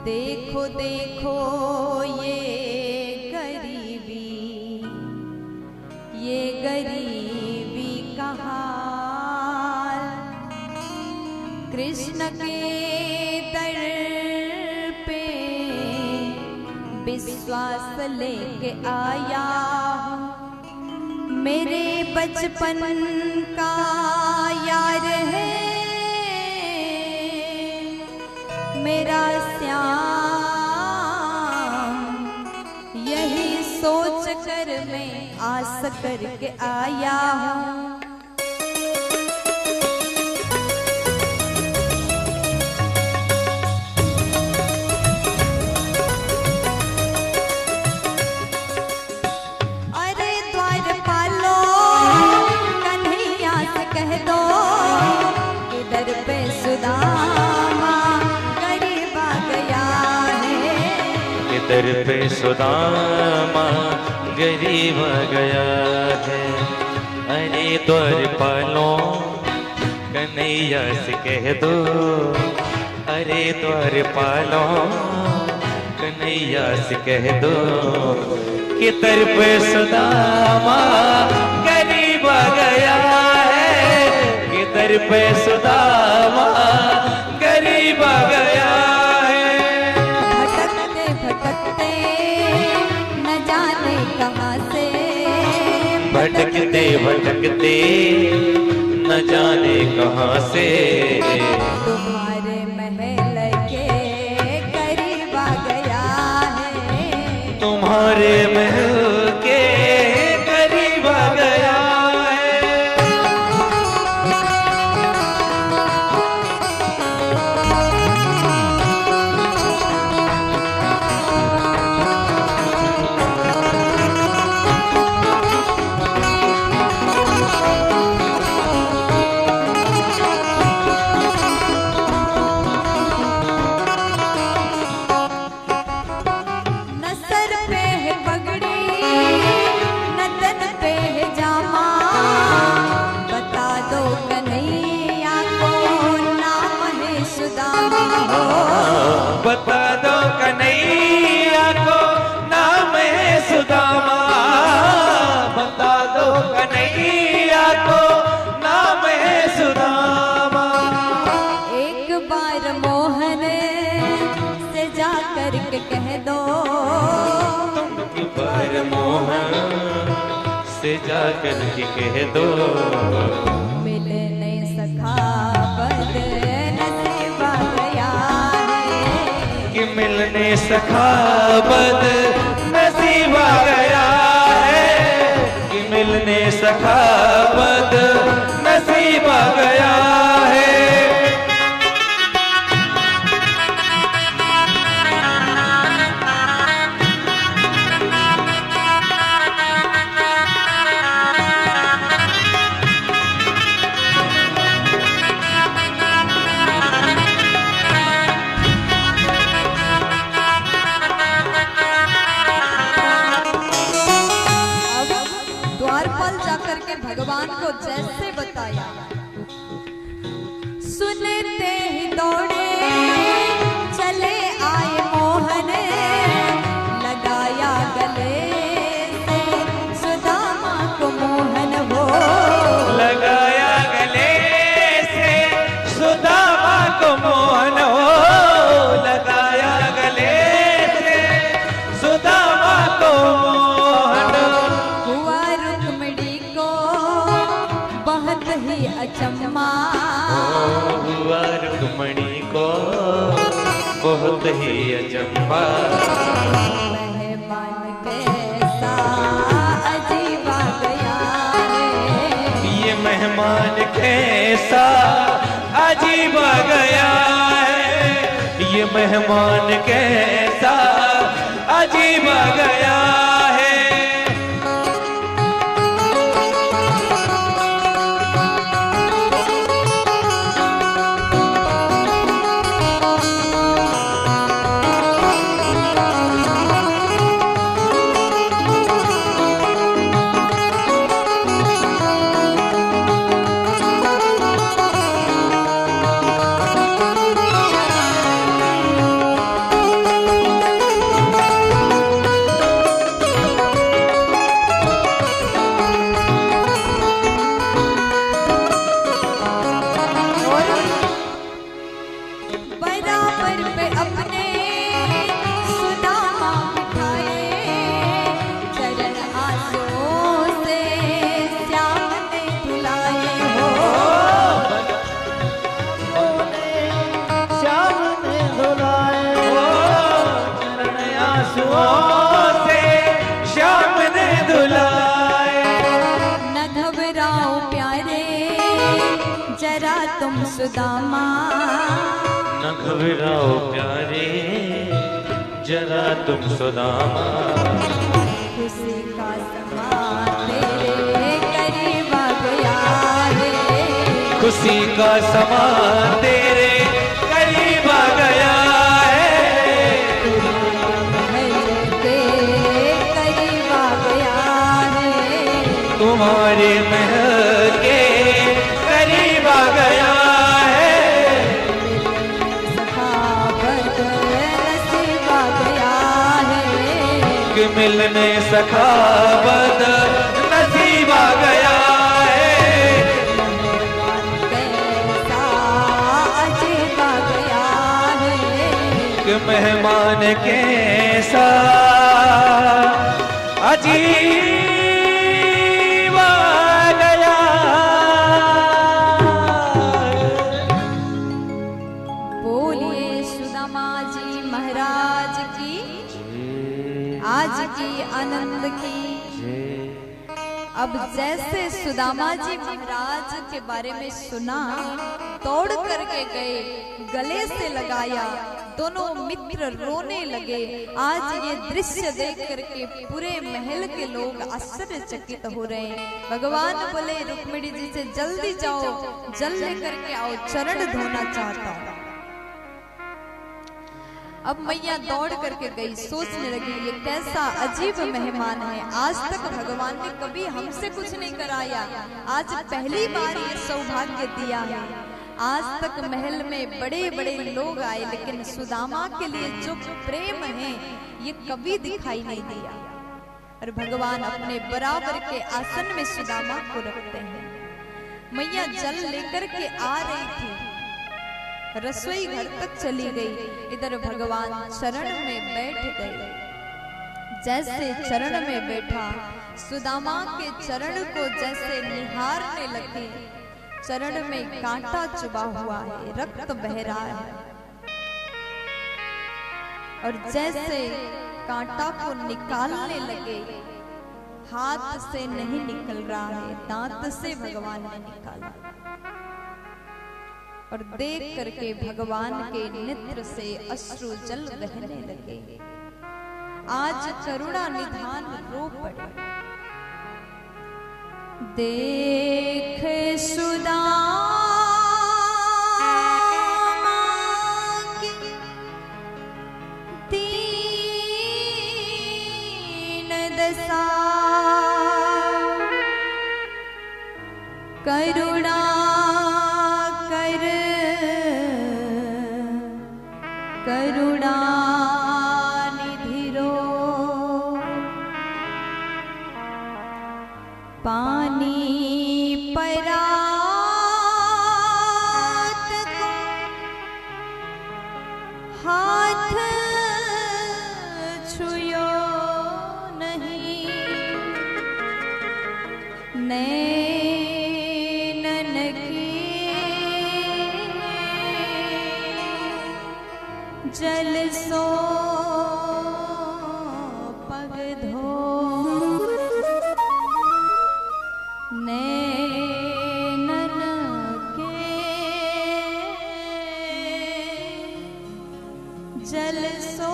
देखो देखो ये गरीबी का हाल, कृष्ण के दर पे विश्वास लेके आया हूँ। मेरे बचपन का यार है मेरा श्याम, यही सोच कर मैं आस करके आया हूँ। अरे द्वारपालो कन्हैया से कह दो इधर पे सुदामा दर पे सुदामा गरीब गया है। अरे द्वारपालों कन्हैया से कह दो, अरे द्वारपालों कन्हैया से कह दो कि दर पे सुदामा गरीब गया है, कि दर पे सुदामा गरीब गया। भटकते भटकते न जाने कहाँ से तुम्हारे महल के करीब आ गया है, तुम्हारे महल के करीब आ गया बता दो कन्हैया को नाम है सुदामा, बता दो कन्हैया को नाम है सुदामा। एक बार मोहन से जा कर के कह दो, एक बार मोहन से जा कर के कह दो मिलने सखा बद नसीबा गया, मिलने सखा बद नसीब आ गया है, कि मिलने सखा बद नसीब आ गया है। भगवान को जैसे बताया, सुनते ही दौड़े चले आए मोहन, लगाया गले से सुदामा को मोहन हो, लगाया गले से सुदामा को मोहन हो, लगाया गले से सुदामा को मोहन। हुआ रुक्मिणी को बहुत ही अचम्मा, हुआ रुक्मिणी को बहुत ही अचंबा। मेहमान कैसा अजीब आ गया है, ये मेहमान कैसा अजीब आ गया है, ये मेहमान कैसा अजीब आ गया है। बाहों से श्याम ने धुलाए। न घबराओ प्यारे जरा तुम सुदामा, न घबराओ प्यारे जरा तुम सुदामा। खुशी का समा तेरे करीब आ गया है, खुशी का समा तेरे करीब आ गया है। महल के करीब आ गया है, तुम्हारे महल के करीब आ गया है। सखावत नसीब आ गया है, कि मिलने सखावत नसीब आ गया है। कैसा अजीब आ गया है, कि मेहमान कैसा अजीब आ गया। बोलिए सुदामा जी महाराज की, आज की आनंद की। अब जैसे सुदामा जी महाराज के बारे में सुना, दौड़ करके गए, गले से लगाया, दोनों मित्र रोने लगे। आज ये दृश्य देख करके पूरे महल के लोग आश्चर्यचकित हो रहे हैं। भगवान बोले रुक्मिणी जी से जल्दी जाओ, जल लेकर के आओ, चरण धोना चाहता हूं। अब मैया दौड़ करके गई, सोचने लगी ये कैसा अजीब मेहमान है, आज तक भगवान ने कभी हमसे कुछ नहीं कराया, आज पहली बार ये सौभाग्य दिया है। आज तक महल में बड़े बड़े लोग आए, लेकिन सुदामा के लिए जो प्रेम है ये कभी दिखाई नहीं दिया। और भगवान अपने बराबर के आसन में सुदामा को रखते हैं। मैया जल लेकर के आ रही थी, रसोई घर तक चली गई, इधर भगवान चरण में बैठ गए। जैसे चरण में बैठा, सुदामा के चरण को जैसे निहारने लगे, चरण में कांटा चुभा हुआ है, रक्त बह रहा है, और जैसे कांटा को निकालने लगे, हाथ से नहीं निकल रहा है, दांत से भगवान ने निकाला। और देख करके भगवान के नेत्र से अश्रु जल बहने लगे। आज करुणा निधान रो पड़े। देख सुदामा की दीन दशा, करुणा करुणानिधि रो, पानी परात को हाथ छुयो नहीं, नैनन की जल सो पग धो, नैनन के जल सो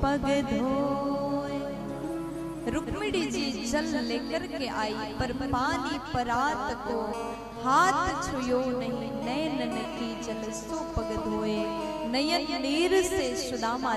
पग धोए। रुक्मिणी जी जल लेकर के आई, पर पानी परात को हाथ छुयो नहीं, नैनन की जल सो पग धोए। नयन नीर से सुदामा